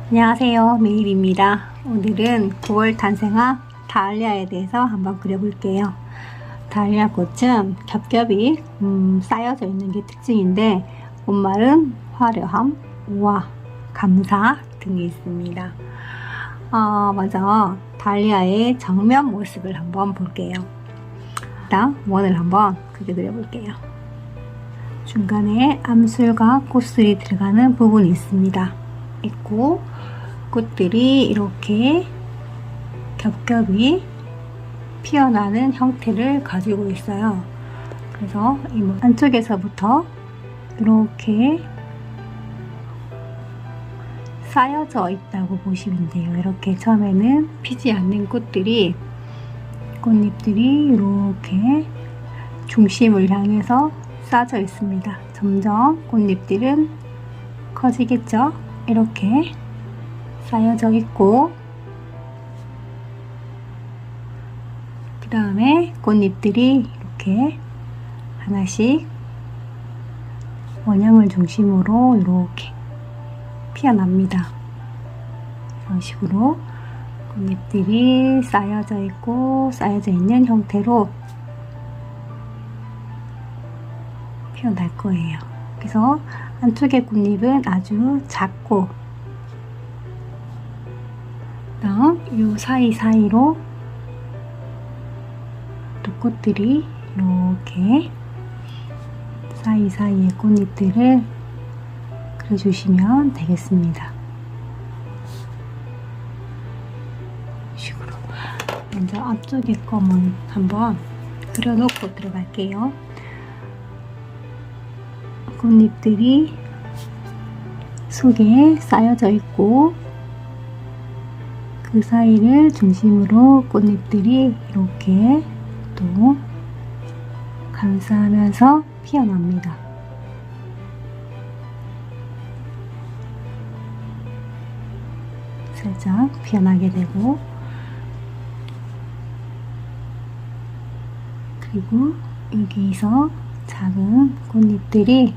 안녕하세요, 메일입니다. 오늘은 9월 탄생한 다알리아에 대해서 한번 그려볼게요. 다알리아 꽃은 겹겹이 쌓여져 있는 게 특징인데 꽃말은 화려함, 우아, 감사 등이 있습니다. 먼저 다알리아의 정면 모습을 한번 볼게요. 일단 원을 한번 크게 그려볼게요. 중간에 암술과 꽃술이 들어가는 부분이 있고 꽃들이 이렇게 겹겹이 피어나는 형태를 가지고 있어요. 그래서 이 안쪽에서부터 이렇게 쌓여져 있다고 보시면 돼요. 이렇게 처음에는 피지 않는 꽃잎들이 이렇게 중심을 향해서 쌓여 있습니다. 점점 꽃잎들은 커지겠죠? 이렇게 쌓여져 있고, 그 다음에 꽃잎들이 이렇게 하나씩 원형을 중심으로 이렇게 피어납니다. 이런 식으로 꽃잎들이 쌓여져 있고 쌓여져 있는 형태로 피어날 거예요. 그래서 안쪽의 꽃잎은 아주 작고, 그다음 이 사이사이로 또 꽃들이 이렇게 사이사이의 꽃잎들을 그려주시면 되겠습니다. 이런 식으로 먼저 앞쪽의 검은 한번 그려놓고 들어갈게요. 꽃잎들이 속에 쌓여져 있고 그 사이를 중심으로 꽃잎들이 이렇게 또 감싸면서 피어납니다. 살짝 피어나게 되고, 그리고 여기서 작은 꽃잎들이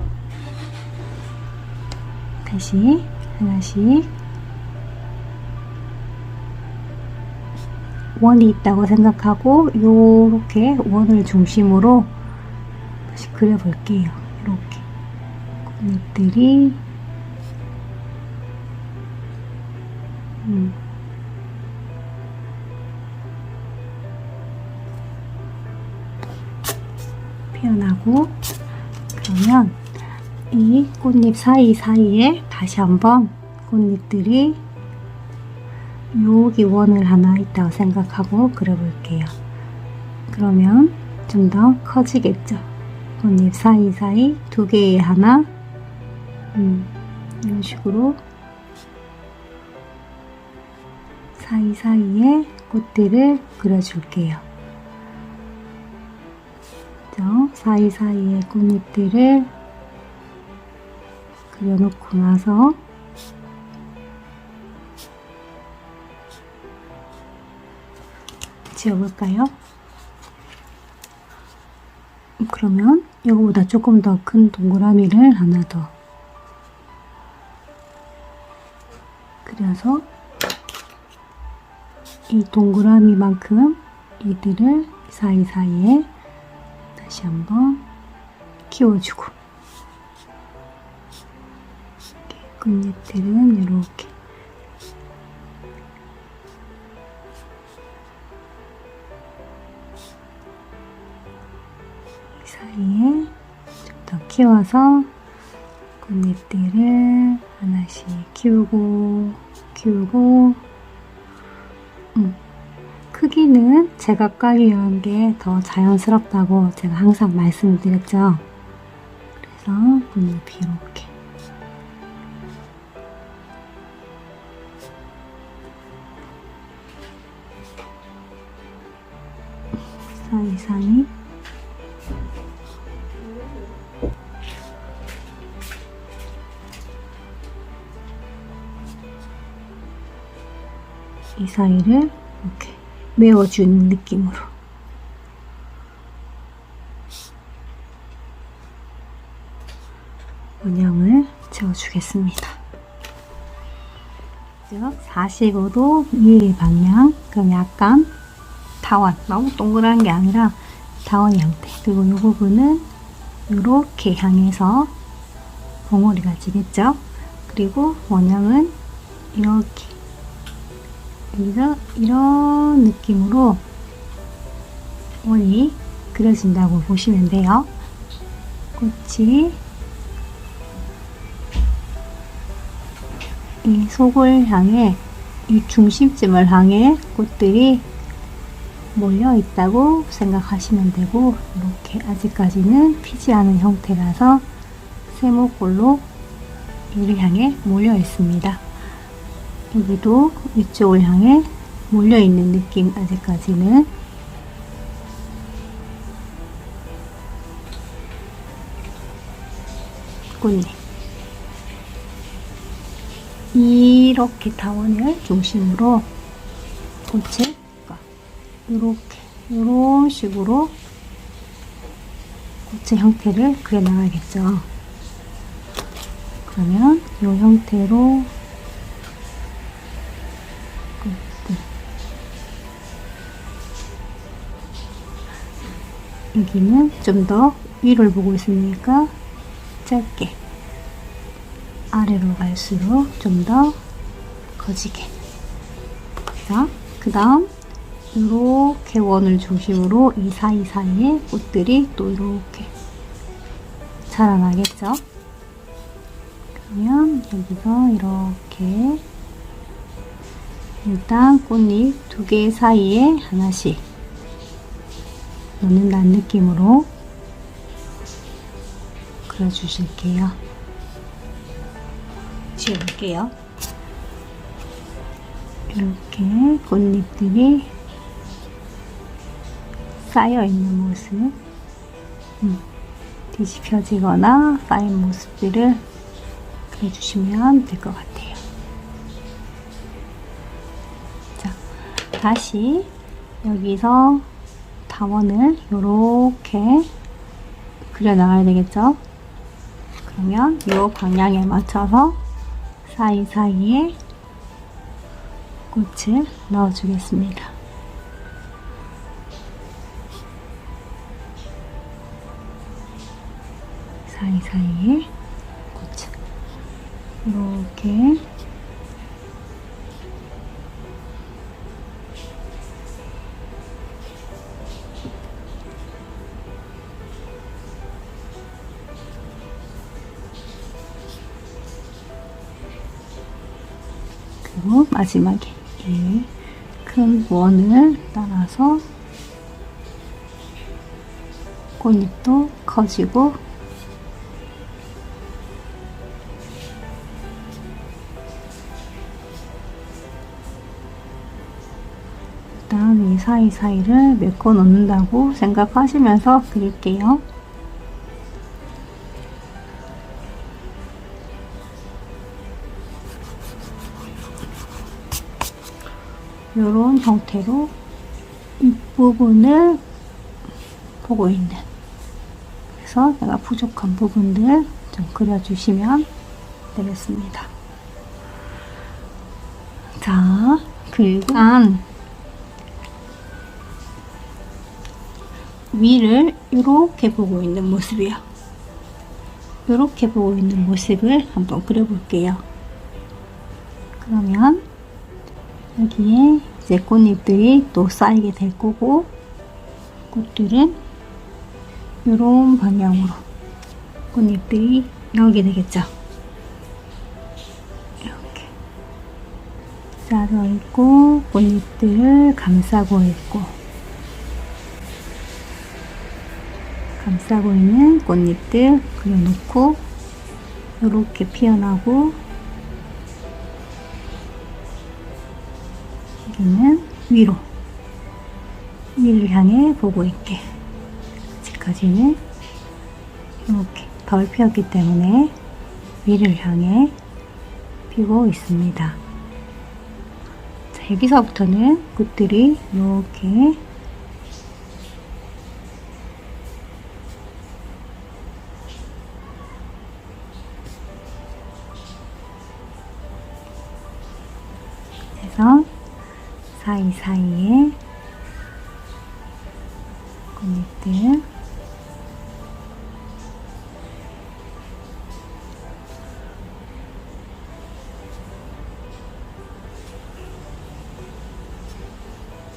다시 하나씩 원이 있다고 생각하고 이렇게 원을 중심으로 다시 그려볼게요. 이렇게 꽃잎들이 피어나고, 그러면 이 꽃잎 사이사이에 다시 한번 꽃잎들이 여기 원을 하나 있다고 생각하고 그려볼게요. 그러면 좀 더 커지겠죠. 꽃잎 사이사이 두 개에 하나, 이런 식으로 사이사이에 꽃들을 그려줄게요. 사이사이에 꽃잎들을 그려놓고 나서 지워볼까요? 그러면 이거보다 조금 더 큰 동그라미를 하나 더 그려서 이 동그라미만큼 이들을 사이사이에 다시 한번 키워주고, 꽃잎들은 이렇게 이 사이에 좀 더 키워서 꽃잎들을 하나씩 키우고 크기는 제각각이 이런 게 더 자연스럽다고 제가 항상 말씀드렸죠. 그래서 꽃잎이 이렇게 사이사이 이 사이를 이렇게 메워주는 느낌으로 원형을 채워주겠습니다. 즉 45도 위 방향, 그럼 약간 타원, 너무 동그란 게 아니라 타원 형태. 그리고 이 부분은 이렇게 향해서 봉우리가 지겠죠. 그리고 원형은 이렇게 여기서 이런 느낌으로 원이 그려진다고 보시면 돼요. 꽃이 이 속을 향해, 이 중심점을 향해 꽃들이 몰려 있다고 생각하시면 되고, 이렇게 아직까지는 피지 않은 형태라서 세모꼴로 이를 향해 몰려 있습니다. 여기도 이쪽을 향해 몰려 있는 느낌, 아직까지는. 꽃잎. 이렇게 타원을 중심으로 꽃을 이렇게 이런 식으로 꽃의 형태를 그려 나가겠죠. 그러면 이 형태로 꽃들, 여기는 좀 더 위를 보고 있으니까 짧게, 아래로 갈수록 좀 더 커지게. 자, 그 다음 이렇게 원을 중심으로 이 사이사이에 꽃들이 또 이렇게 자라나겠죠. 그러면 여기서 이렇게 일단 꽃잎 두 개 사이에 하나씩 넣는다는 느낌으로 그려주실게요. 지워볼게요. 이렇게 꽃잎들이 쌓여있는 모습, 뒤집혀지거나 쌓인 모습들을 그려주시면 될 것 같아요. 자, 다시 여기서 타원을 이렇게 그려 나가야 되겠죠? 그러면 이 방향에 맞춰서 사이사이에 꽃을 넣어주겠습니다. 사이사이에 꽃을 이렇게 그리고 마지막에 이 큰 원을 따라서 꽃잎도 커지고 일단 이 사이사이를 메꿔 놓는다고 생각하시면서 그릴게요. 이런 형태로 윗부분을 보고 있는, 그래서 내가 부족한 부분들 좀 그려주시면 되겠습니다. 자, 그리고 위를 이렇게 보고 있는 모습이요. 이렇게 보고 있는 모습을 한번 그려볼게요. 그러면 여기에 이제 꽃잎들이 또 쌓이게 될 거고, 꽃들은 이런 방향으로 꽃잎들이 나오게 되겠죠. 이렇게 쌓여 있고 꽃잎들을 감싸고 있고, 감싸고 있는 꽃잎들 그려놓고 이렇게 피어나고, 여기는 위를 향해 보고 있게, 아직까지는 이렇게 덜 피었기 때문에 위를 향해 피고 있습니다. 자, 여기서부터는 꽃들이 이렇게 향해서 사이사이에 꽃잎들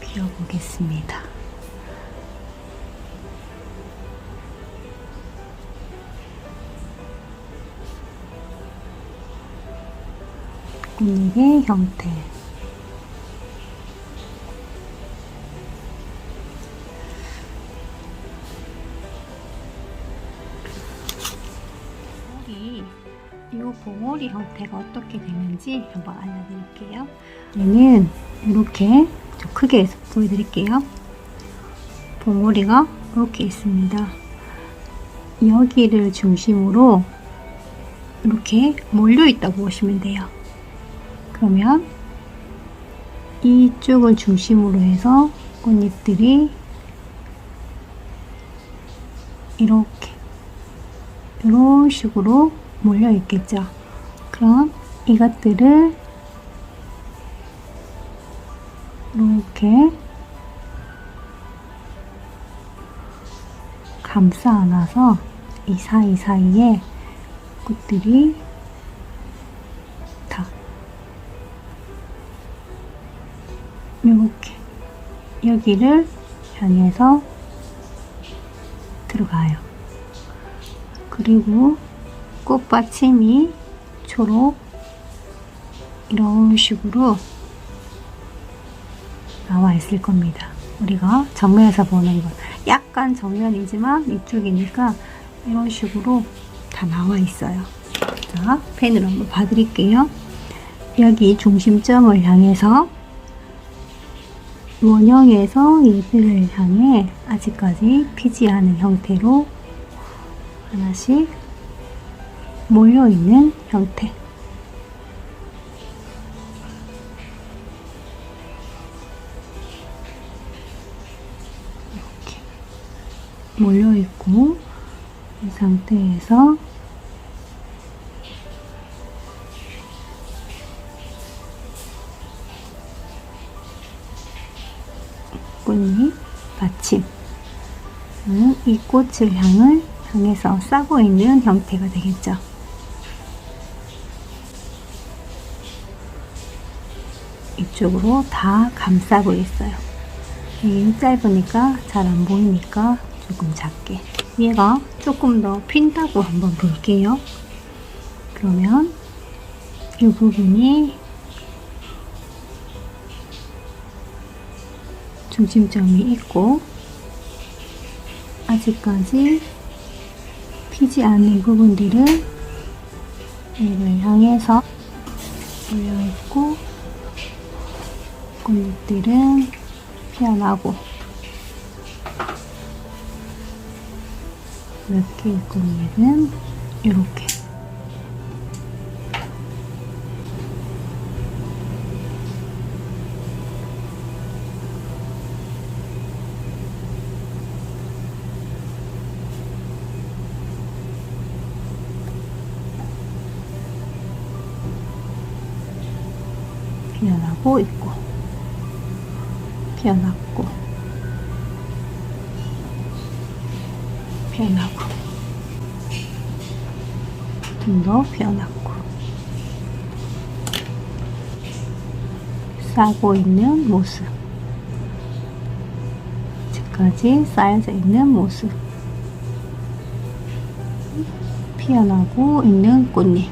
피워보겠습니다. 꽃잎의 형태 이 봉오리 형태가 어떻게 되는지 한번 알려드릴게요. 얘는 이렇게 좀 크게 해서 보여드릴게요. 봉오리가 이렇게 있습니다. 여기를 중심으로 이렇게 몰려있다고 보시면 돼요. 그러면 이쪽을 중심으로 해서 꽃잎들이 이렇게 이런 식으로 몰려 있겠죠. 그럼 이것들을 이렇게 감싸 안아서 이 사이사이에 꽃들이 다 이렇게 여기를 향해서 들어가요. 그리고 꽃받침이 초록 이런 식으로 나와 있을 겁니다. 우리가 정면에서 보는 건 약간 정면이지만 이쪽이니까 이런 식으로 다 나와 있어요. 자, 펜으로 한번 봐드릴게요. 여기 중심점을 향해서 원형에서 얘들을 향해 아직까지 피지 않은 형태로 하나씩 몰려있는 형태. 이렇게 몰려있고 이 상태에서 꽃잎 받침 이 꽃을 향해서 싸고 있는 형태가 되겠죠. 이쪽으로 다 감싸고 있어요. 이게 짧으니까 잘 안 보이니까 조금 작게. 얘가 조금 더 핀다고 한번 볼게요. 그러면 이 부분이 중심점이 있고 아직까지 피지 않는 부분들은 얘를 향해서 올려있고 꽃잎들은 피어나고 몇 개의 꽃잎은 이렇게 피어나고 있고 피어났고 피어나고 좀 더 피어났고 싸고 있는 모습 아직까지 쌓여져 있는 모습 피어나고 있는 꽃잎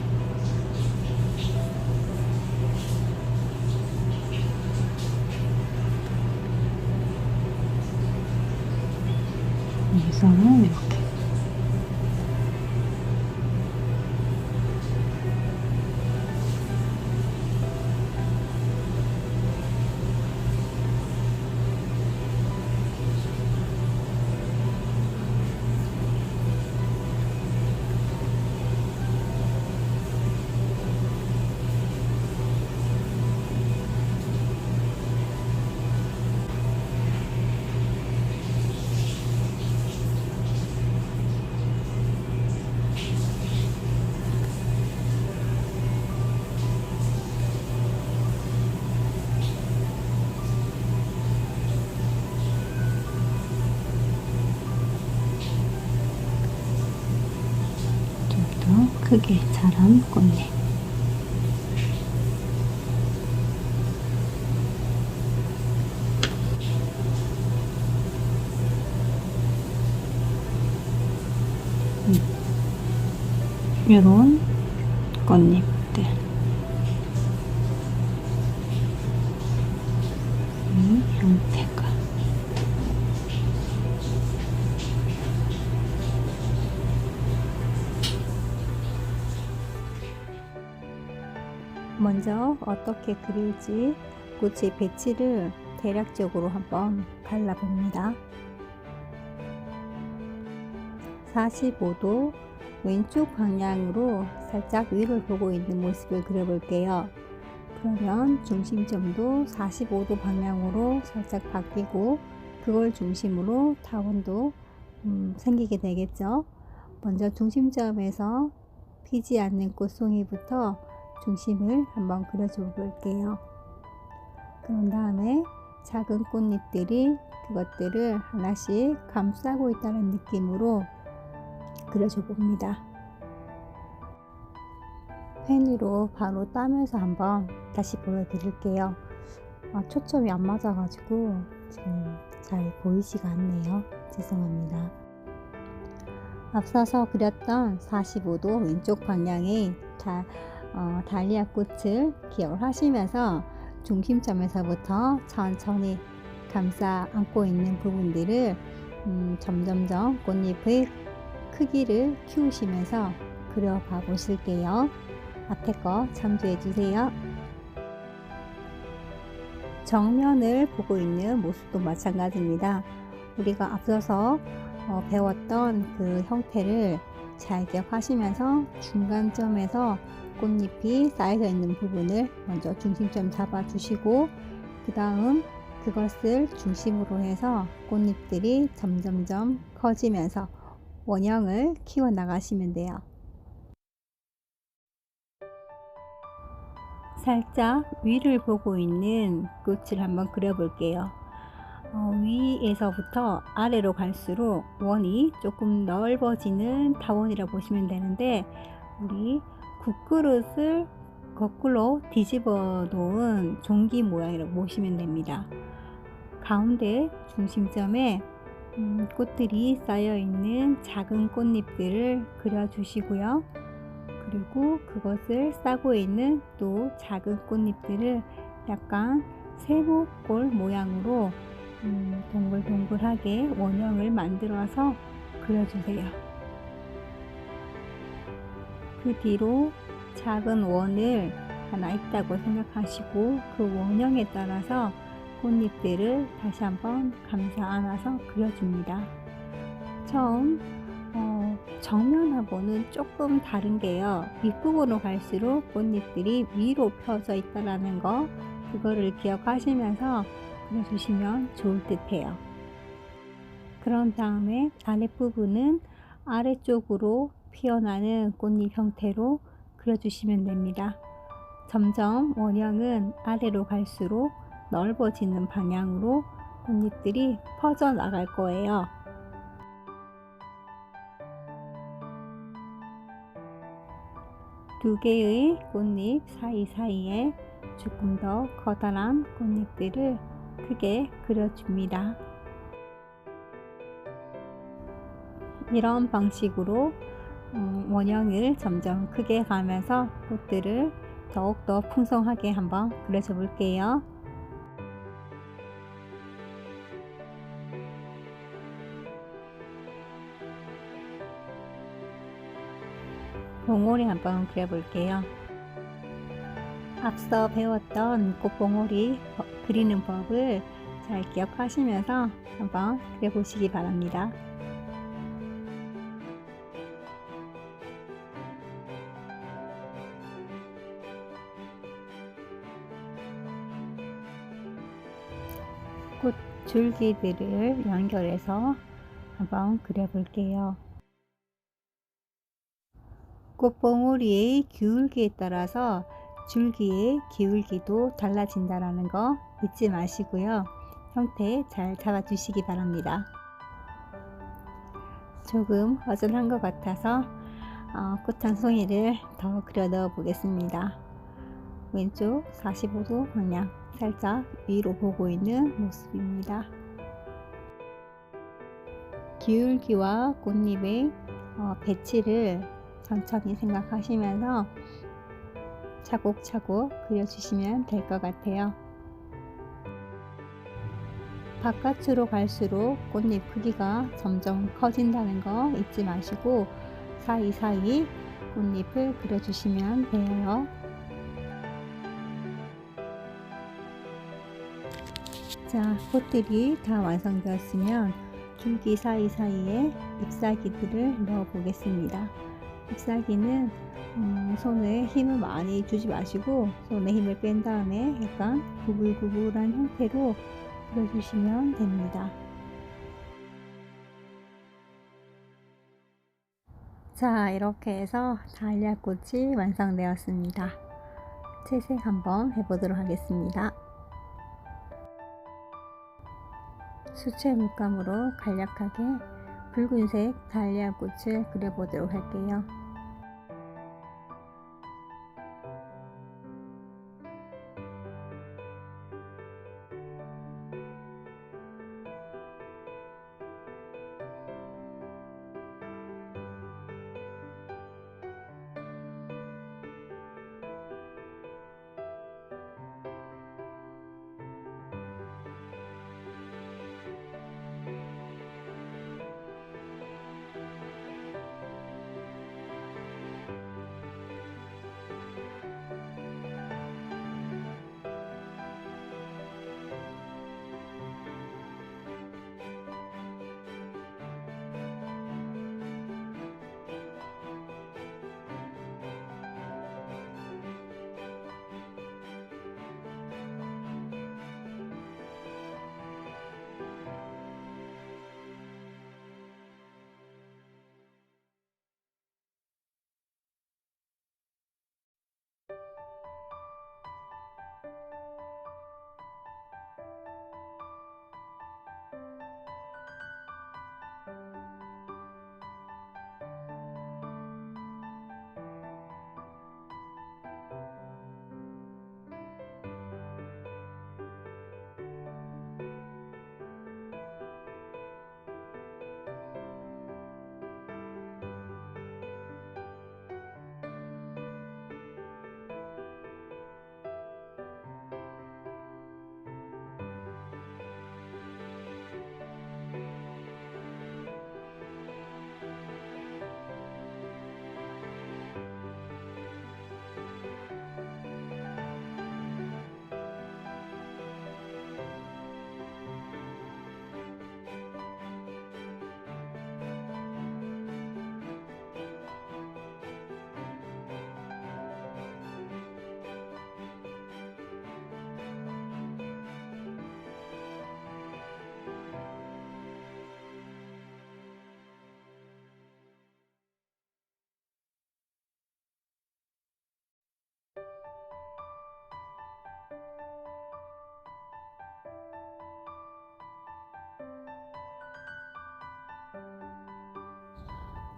여기서는 이렇게 크게 자란 꽃잎. 요런 꽃잎들. 이 형태가. 먼저 어떻게 그릴지 꽃의 배치를 대략적으로 한번 갈라봅니다. 45도 왼쪽 방향으로 살짝 위를 보고 있는 모습을 그려볼게요. 그러면 중심점도 45도 방향으로 살짝 바뀌고 그걸 중심으로 타원도 생기게 되겠죠. 먼저 중심점에서 피지 않는 꽃송이부터 중심을 한번 그려줘 볼게요. 그런 다음에 작은 꽃잎들이 그것들을 하나씩 감싸고 있다는 느낌으로 그려줘 봅니다. 펜으로 바로 따면서 한번 다시 보여드릴게요. 초점이 안 맞아가지고 지금 잘 보이지가 않네요. 죄송합니다. 앞서서 그렸던 45도 왼쪽 방향의 달리아 꽃을 기억을 하시면서 중심점에서부터 천천히 감싸 안고 있는 부분들을 점점점 꽃잎의 크기를 키우시면서 그려봐 보실게요. 앞에 거 참조해 주세요. 정면을 보고 있는 모습도 마찬가지입니다. 우리가 앞서서 배웠던 그 형태를 잘 기억하시면서 중간점에서 꽃잎이 쌓여져 있는 부분을 먼저 중심점 잡아 주시고 그 다음 그것을 중심으로 해서 꽃잎들이 점점점 커지면서 원형을 키워 나가시면 돼요. 살짝 위를 보고 있는 꽃을 한번 그려 볼게요. 위에서부터 아래로 갈수록 원이 조금 넓어지는 타원이라고 보시면 되는데 우리 국그릇을 거꾸로 뒤집어 놓은 종기 모양이라고 보시면 됩니다. 가운데 중심점에 꽃들이 쌓여 있는 작은 꽃잎들을 그려 주시고요. 그리고 그것을 싸고 있는 또 작은 꽃잎들을 약간 세모꼴 모양으로 동글동글하게 원형을 만들어서 그려주세요. 그 뒤로 작은 원을 하나 있다고 생각하시고 그 원형에 따라서 꽃잎들을 다시 한번 감싸 안아서 그려줍니다. 처음 정면하고는 조금 다른 게요. 윗부분으로 갈수록 꽃잎들이 위로 펴져 있다는 거 그거를 기억하시면서 그려주시면 좋을 듯 해요. 그런 다음에 아랫부분은 아래쪽으로 피어나는 꽃잎 형태로 그려주시면 됩니다. 점점 원형은 아래로 갈수록 넓어지는 방향으로 꽃잎들이 퍼져 나갈 거예요. 두 개의 꽃잎 사이사이에 조금 더 커다란 꽃잎들을 크게 그려줍니다. 이런 방식으로 원형을 점점 크게 가면서 꽃들을 더욱더 풍성하게 한번 그려줘 볼게요. 봉오리 한번 그려볼게요. 앞서 배웠던 꽃봉오리 그리는 법을 잘 기억하시면서 한번 그려보시기 바랍니다. 꽃 줄기들을 연결해서 한번 그려볼게요. 꽃봉오리의 기울기에 따라서 줄기의 기울기도 달라진다는 거 잊지 마시고요. 형태 잘 잡아주시기 바랍니다. 조금 허전한 것 같아서 꽃 한 송이를 더 그려 넣어 보겠습니다. 왼쪽 45도 방향 살짝 위로 보고 있는 모습입니다. 기울기와 꽃잎의 배치를 천천히 생각하시면서 차곡차곡 그려주시면 될 것 같아요. 바깥으로 갈수록 꽃잎 크기가 점점 커진다는 거 잊지 마시고 사이사이 꽃잎을 그려주시면 돼요. 자, 꽃들이 다 완성되었으면 줄기 사이사이에 잎사귀들을 넣어 보겠습니다. 잎사귀는 손에 힘을 많이 주지 마시고 손에 힘을 뺀 다음에 약간 구불구불한 형태로 그려주시면 됩니다. 자, 이렇게 해서 달리아 꽃이 완성되었습니다. 채색 한번 해보도록 하겠습니다. 수채 물감으로 간략하게 붉은색 달리아 꽃을 그려보도록 할게요.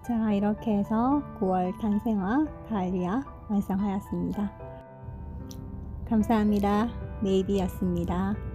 자, 이렇게 해서 9월 탄생화 달리아 완성하였습니다. 감사합니다. 네이비였습니다.